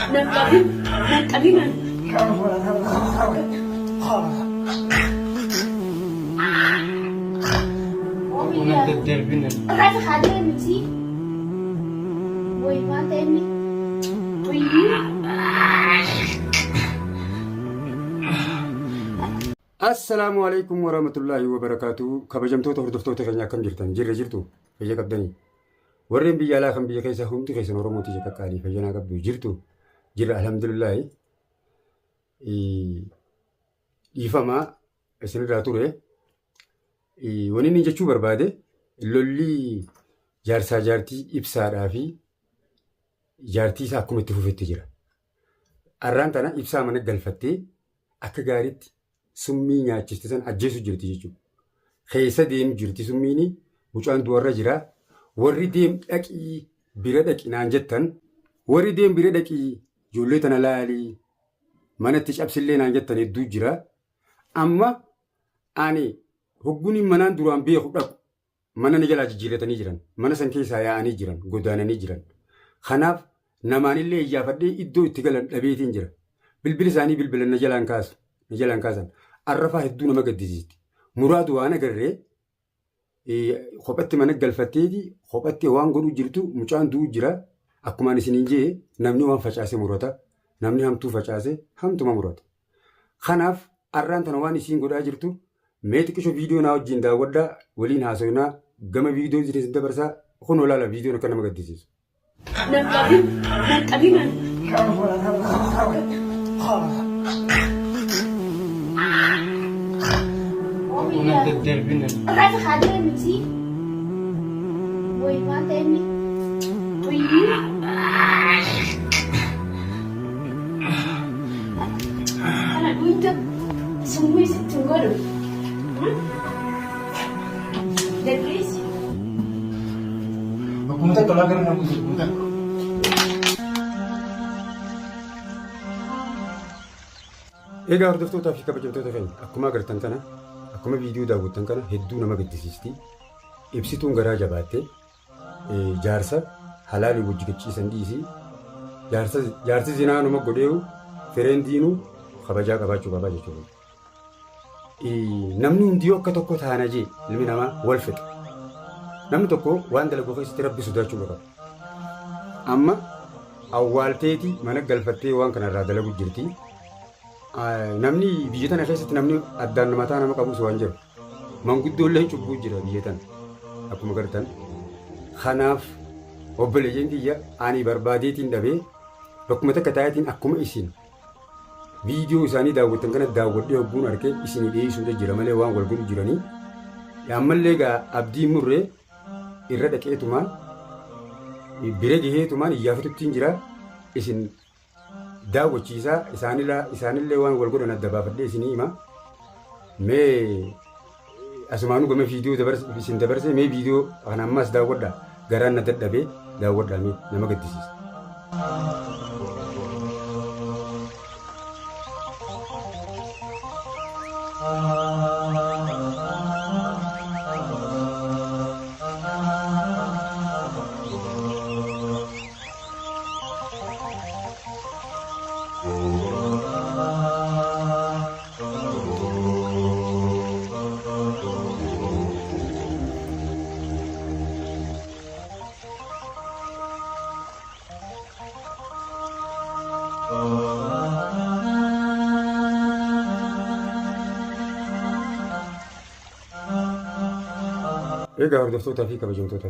Nagkabinan. Nagderbinan. Rasa kada misi. Boy mate mi. Boy. Assalamu alaikum warahmatullahi wabarakatuh. Kabajamtoota hordoftoota keenya akkam jirtan? Jirra jirtu fayya qabdanii. Warreen biyya alaa kan biyya keessa hundi keessan Oromooti jetta qaalii fayyanaa qabdu jirtu. Jirra alhamdulillah. Dhiifamaa isinirraa ture. Wanni inni jechuu barbaade lolli jaarsaa jaartii ibsaadhaa fi jaartii isaa akkuma itti fufetti jira. Arraan tana ibsaa mana galfattee akka gaariitti summii nyaachiste san ajjeesu jirti jechuudha. Keessa deemu jirti summiini mucaan du'arra jira. Warri deem dhaqii bira dhaqi naan jettan warri deem bira dhaqii ijoollee tana laalii manatti cabsillee naan jettan hedduu jira. Amma ani hogguun manaan duraan beeku dhaqu mana ni jalaa jijjiirratanii jiran. Mana san keessaa yaa'anii jiran, godaananii jiran. Kanaaf namaanillee iyyaafadhee iddoo itti galan dhabeetiin jira. Bilbila isaanii bilbilan na jalaan kaasan. Arrafaa hedduu nama gaddisiisti. Muraadu waan agarree kophatti mana galfatteeti kophatti waan godhu jirtu mucaan du'u jira. Akkuma isiniin jee namni waan facaase murata. Namni hamtuu facaase hamtuma murata. Kanaaf arraan tana waan isiin godhaa jirtu mee xiqqisho viidiyoo naa wajjin daawwadhaa waliin haasawinaa gama viidiyoo isin dabarsaa kun olaala viidiyoon akka nama gaddisiisu. Nagderbinan. Rasa kada misi. Boy mate mi. Boy. Anak duit semua tunggu dulu. Depresi. Punta talaga rin ako punta. Egaa hordoftootaa fi kabajamtoota keenya akkuma agartan kana akkuma viidiyoo daawwattan kana hedduu nama gaddisiisti. Ibsituun garaa jabaattee jaarsa halaalii wajji gachiisan dhiisii jaarsi zinaa nama godheewu fireendiinuu kabajaa qabaachuu qabaa jechuudha. Namni hundiyoo akka tokko taana jee ilmi namaa wal fixa. Namni tokko waan dalaguu keessatti rabbi sodaachuu qaba. Amma awwaalteeti mana galfattee waan kanarraa dalagu jirti. Namni biyya tana keessatti namni addaan mataa nama qabus waan jiru. Manguddoollee cubbuu jira biyya tana akkuma gartan. Kanaaf obboleeyyan kiyya ani barbaadeetiin dhabee bakkuma takka taayatiin akkuma isin viidiyoo isaanii daawwattan kana daawwadhee hogguun argee isinii dhiyeessuudha jira malee waan wal godhu jiranii. Ammallee egaa abdii murree irra dhaqeetumaan bira gaheetumaan iyyaafatutti jira isin daawwachiisaa isaanillee waan wal godhan adda baafadhee isinii hima. Mee asumaanuu gama viidiyoo isin dabarsee mee viidiyoo kana ammas daawwadhaa garaan na dadhabee daawwadhaa mee nama gaddisiisa. Egaa hordoftootaa fi kabajamtoota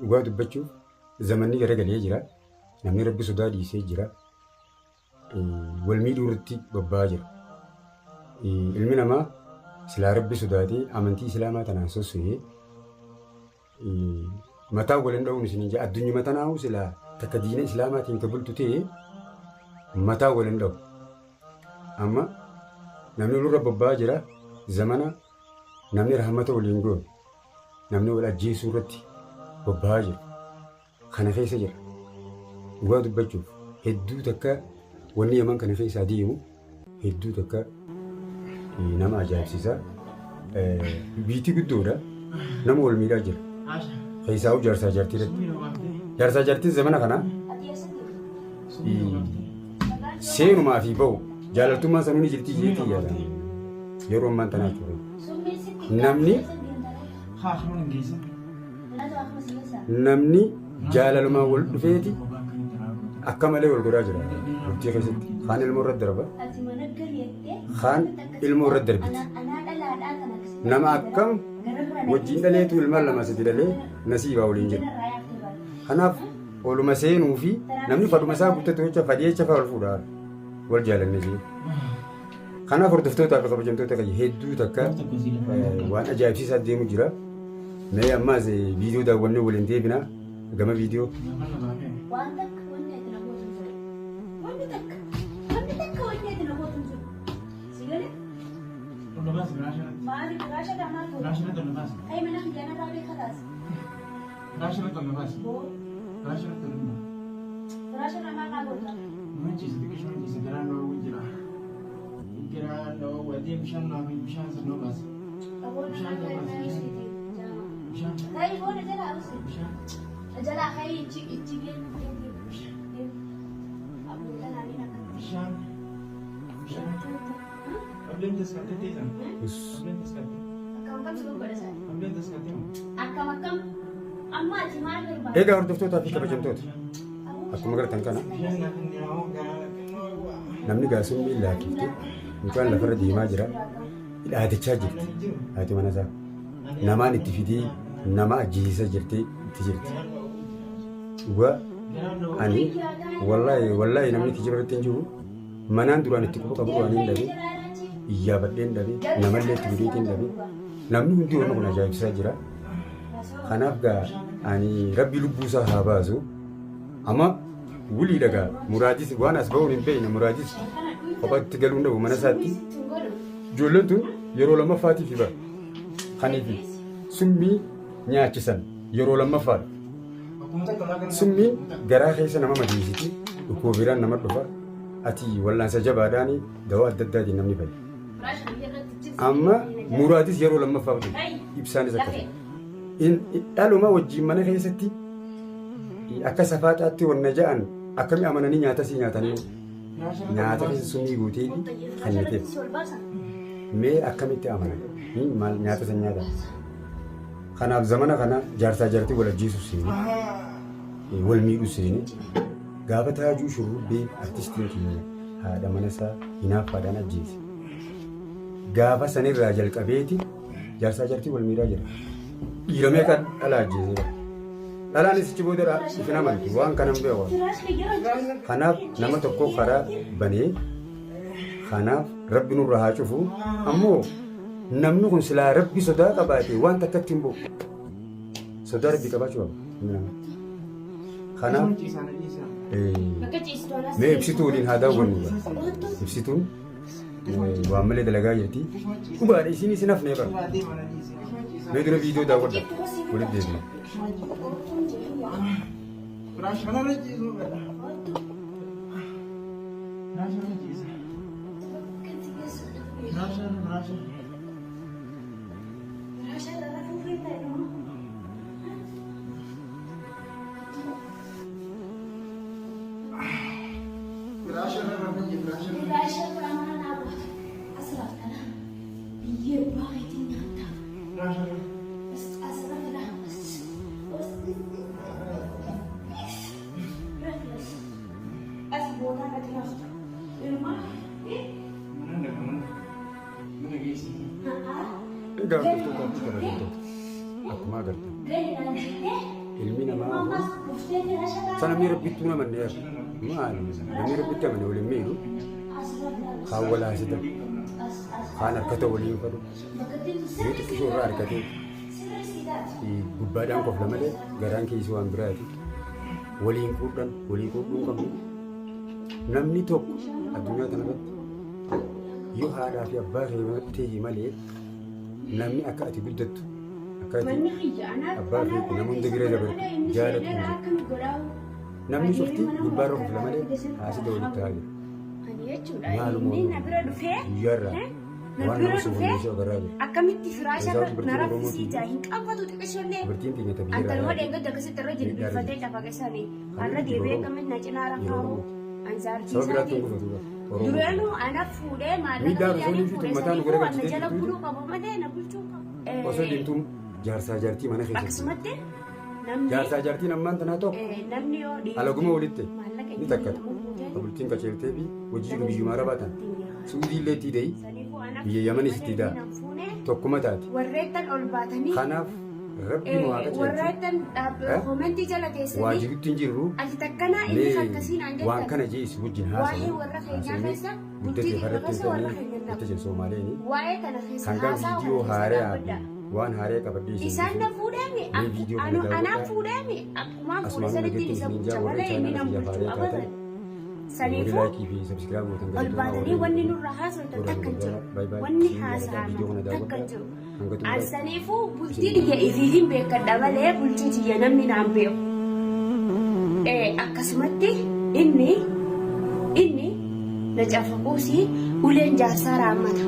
dhugaa dubbachuuf zamanni garagalee jira. Namni rabbi sodaa dhiisee jira. Wal miidhuu irratti bobba'aa jira. Ilmi namaa silaa rabbi sodaatee amantii islaamaa tanaan sosso'ee mataa waliin dha'uun isin jaa addunyi matanaa'u silaa takka diina islaamaatiin ka bultu ta'e mataa waliin dha'u. Amma namni olirra bobba'aa jira. Zamana namni rahmata waliin goone namni wal ajjeesuu irratti bobba'aa jira. Kana keessa jira. Dhugaa dubbachuuf hedduu takka wanni yaman kana keessaa deemu hedduu takka nama ajaa'ibsiisa. Biitii guddoodha. Nama wal miidhaa jira. Keessaa jaarsaa jaartii irratti. Jaarsaa jaartiin zamana kana seenumaa fi ba'u jaalaltummaan sanuu ni jirti jeetii yaadama yeroo ammaan tanaa ture namni jaalalumaan wal dhufeeti akka malee wal godhaa jira bultii keessatti kaan ilmoo irratti darba kaan ilmoo irratti darbiti nama akkam wajjin dhaleetu ilmaan lama sadi dhalee nasiibaa waliin jira kanaaf oluma seenuu fi namni fadhuma isaa guuttatu jecha fadheecha fa'aa ol fuudhaa wal jaalanne jiru. Kanaaf hordoftootaa fi kabajamtoota hedduu takka waan ajaa'ibsiisaa deemu jira. Mee ammaas viidiyoo daawwannee waliin deebina gama viidiyoo. Egaa hordoftootaa fi kabajamtoota akkuma agartan kana namni gaasuun miillaa kiifte mucaan lafarra deemaa jira hidhaatichaa jirti haati mana isaa namaan itti fidee nama ajjeesisaa jirti itti jirti dhugaa ani wallaahi namni itti jibarratti hin jiru manaan duraan itti quba qabu waan hin dhabe iyyaafadhee hin dhabe namallee itti fideetii hin dhabe namni hundi waan kun ajaa'ibsiisaa jira kanaaf gaa ani rabbi lubbuusaa haa baasu amma wulii dhagaa muraadis waan as ba'uun hin beekne muraadis kophaatti galuun dhabu mana isaatti ijoolleen tun yeroo lammaffaatiif bara kaniifi summii nyaachisan yeroo lammaffaadha summiin garaa keessa nama madeessiti dhukkoo biraan nama dhufa ati wallaansa jabaadhaan dawaa adda addaatiin namni fayyada amma muraadis yeroo lammaffaaf ibsaanis akkasuma dhaluma wajjin mana keessatti akka safaataatti wanna ja'an akkami amananii nyaata sii nyaatanii nyaata keessa summii guutee kanyateef mee akkamitti amanan maal nyaata san nyaatan kanaaf zamana kana jaarsaa jaartii wal ajjeesuu seene wal miidhuu seene gaafa taajuu shurrubbee artistiin keenya haadha mana isaa hinaaffaadhaan ajjeese gaafa sanirraa jalqabeeti jaarsaa jaartii wal miidhaa jira dhiiramee kan dhala ajjeesee dhalaanis ichi booda ifin amanti waan kanan beeku kanaaf nama tokko karaa banee kanaaf rabbi nurra haa cufu ammoo namni kun silaa rabbi sodaa qabaate waan takkatti hin bu'u sodaa rabbi qabaachuu qaba kanaaf mee ibsituu waliin haa daawwannu ibsituun waan malee dalagaa jirti dhugaadha isiin isin hafnee bara mee dura viidiyoo daawwadha walitti deebina. Akkuma agartan ilmi namaa sana miira bittuu namanne maali namni rabbitti amane waliin miidhu kaan walaasita kaan harkata waliin fadhu yoo xiqqishoo irraa harkatee gubbaadhaan kofla malee garaan keessi waan biraati waliin quudhuun qabnu namni tokko addunyaa kanarratti yoo haadhaa fi abbaa ta'e malee namni akka ati guddattu akka ati abbaa fi nama hunda bira dabartu jaalatu hin jiru namni cufti gubbaarra kofla malee haasida walitti haa jiru maalumoo guyyaarraa waan nama suufameesha agarraa jiru akkamitti firaasha nara fisiisaa hin qabatu xiqqishoollee dubartiin keenya antaluma dheengatti akkasitti irra jilbifatee lafa keessanii har'a deebi'ee akkamitti na cinaa rafaamu Saba biraatti hin gufatu. Duraanuu ana fuudhee Miidhaa rasuulii fi tummataan nu ana garagalchitee jala jirtu. buluu qabu malee na bulchuu qabu. Osoo deemtuun jaarsaa jaartii mana keessatti. Akkasumatti namni Jaarsaa jaartiin ammaan tanaa tokko namni yoo dhiibee alaguma walitti maallaqa ni takkata. Bultiin qaceeltee fi hojii biyyummaa rabaatan. Suudii illee itti da'i biyya Yamanis itti da'a. Tokkuma taati. warreettan ol baatanii Kanaaf rabbi nu haa qaceelchu. warreettan komentii jala teessanii Waajibitti hin jirru. ati takkanaa inni akkasiin aan Waan jettan kana jeessu wajjin waa'ee haasa'u. warra keenyaa keessa Guddatee bultii farratti keessa warra hin keenya itti jennu Somaaleeni. waa'ee kana keessa Sangaan haasaa viidiyoo haaraa waan haaraa qabadhee isaan na fuudhame anaa fuudhame akkumaan fuudha sanitti isa bulcha malee inni nan bulchuu qabatan saniifuu laayikii fi sabskiraayib gootan ol baatanii wanni nurra haasa'u takka hin jiru wanni haasa'amu takka hin jiru an saniifuu bultii dhiyya ifiitiin beekadha malee bultii tiyya namni naan beeku akkasumatti inni na cafaquusi uleen jaarsaa raammata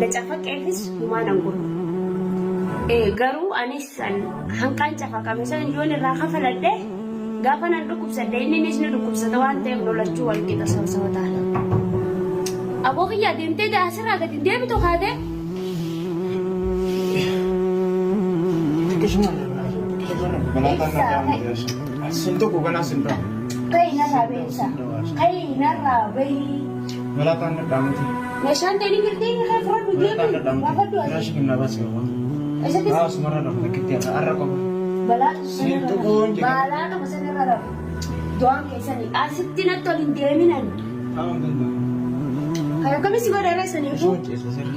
na cafaqeefis humaa nan godhu garuu anis hanqaan cafaqame san yoon irraa kafaladhe gaafa nan dhukkubsadhe inninis ni dhukkubsata waan ta'eef lolachuu wal qixa sabsaba taala. Aboo kiyyaa deemtee daasirraa gadi hin deebitu kaatee. Sintu bukan asinta. Kayi narraa beeksa. Kayi narraa bayi. Malatan na damuti. Meeshaan ta'e ni girtee ni kaa furadhu Malatan na deebi. damuti. Gaafa du'a. Nasi kena basi apa? Isa keessa. Ah, semara dah nak kita arah kau. Balaa Sintu kun je. balaa qaba sanarra rafu. Du'aan keessanii asitti natti ol hin deeminan. Ah, betul. Kan akkamitti si godha saniifuu.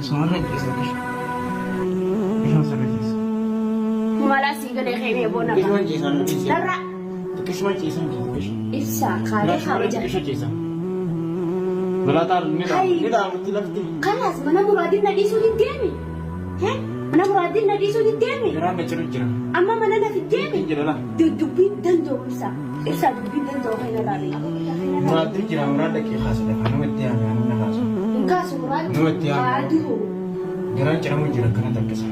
Semara je. Bisa serius. Malaa sii galee keenee boona Kisah qaba. je sana. Narra Kisah je sana. ibsa kaalee kaawwaja. Kisah je sana. Malatan ni dah. Ni dah mesti lagi. Kanaas mana muraadin na dhiisuu hin deemi. Mana muraadin na dhiisuu hin deemi. Jangan macam cerita. Amma mana na hin deemi. Jangan lah. Dubbiin danda'u ibsa. Ibsa dubbiin danda'u kan irraa Murad jira murad ke khas da kana wati ana na khas. hin kaasu muraad Nuti yaa. haaduu Jira jira mu jira kana takkasa.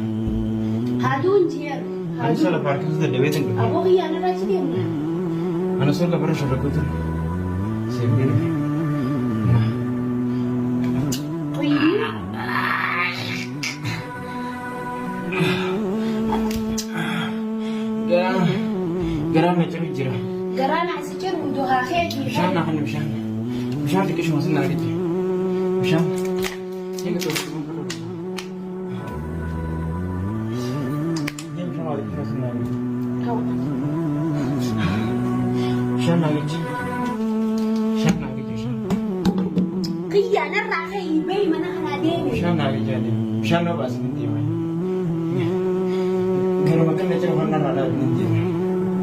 haaduun jeeru Ani sala parking da debet ndu. aboo kiyyaa narraa ci deemna. Ana sala bara shara kutu. Sembele. Gara macam jira. Garaan asi jiru duhaa keetii Bishaan akan bishaan. Bishaan tikish masin na gitu. Bishaan. Ini tu. Ini bishaan ada tikish masin na gitu. Bishaan na gitu. Bishaan na gitu bishaan. kiyyaa narraa ka'ii bahi mana kanaa deeme. Bishaan na gitu jadi. Bishaan na basi nanti mai. Gara makan na jira wannan rada nanti.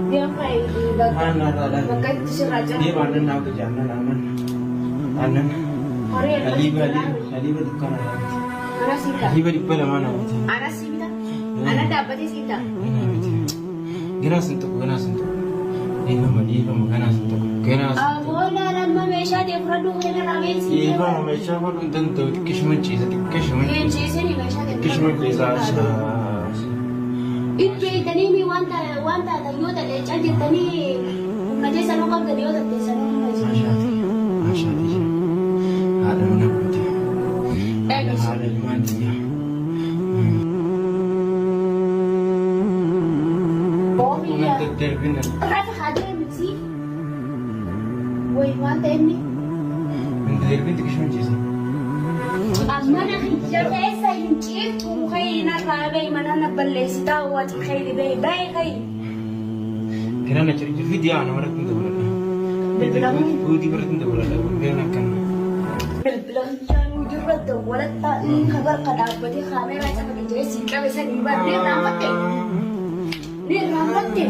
Deem ka'ii Wannan rada. bakka itti sirraa jira. Dia wannan na ku jangan anan. Anan. Horee Aliba dukkan ada. ana siita. Aliba di pala mana gitu. Ana siita. Ana dhaabbatee siita. Ganas untuk ini nama ganas untuk ganas. Aboo laalamma meeshaa ta'e fudhadhuu kan irraa beeksisa. Iya, macam apa tentu kisman cheese, kisman Leenjiisanii meeshaa ta'e cheese asa. Itbeeytanii mi wanta yoo ta'e cal jettanii humna keessanuu qabdan yoo ta'e sanuu humna Masyati, masyati. Ada mana putih. Eegas. Ada di mana dia? Boomiyyaa. Untuk terbina. Rafa haadee miti. Wayi wanta inni. Untuk terbina kisman cheese. Mana hijja keessa hin ciiftu kayii narraa bahi mana na balleessitaa waati kayii bahi kayii. Kira nak cari video anak orang tu boleh. Bilbilamu. Budi berarti tu boleh. Biar nak kan. Bilbilaan jirra dawwalatta inni kabar kadhaabbatee kaameeraa isa fakkeessee siin qabe sanii baddee raanfatte. Ni raanfatte.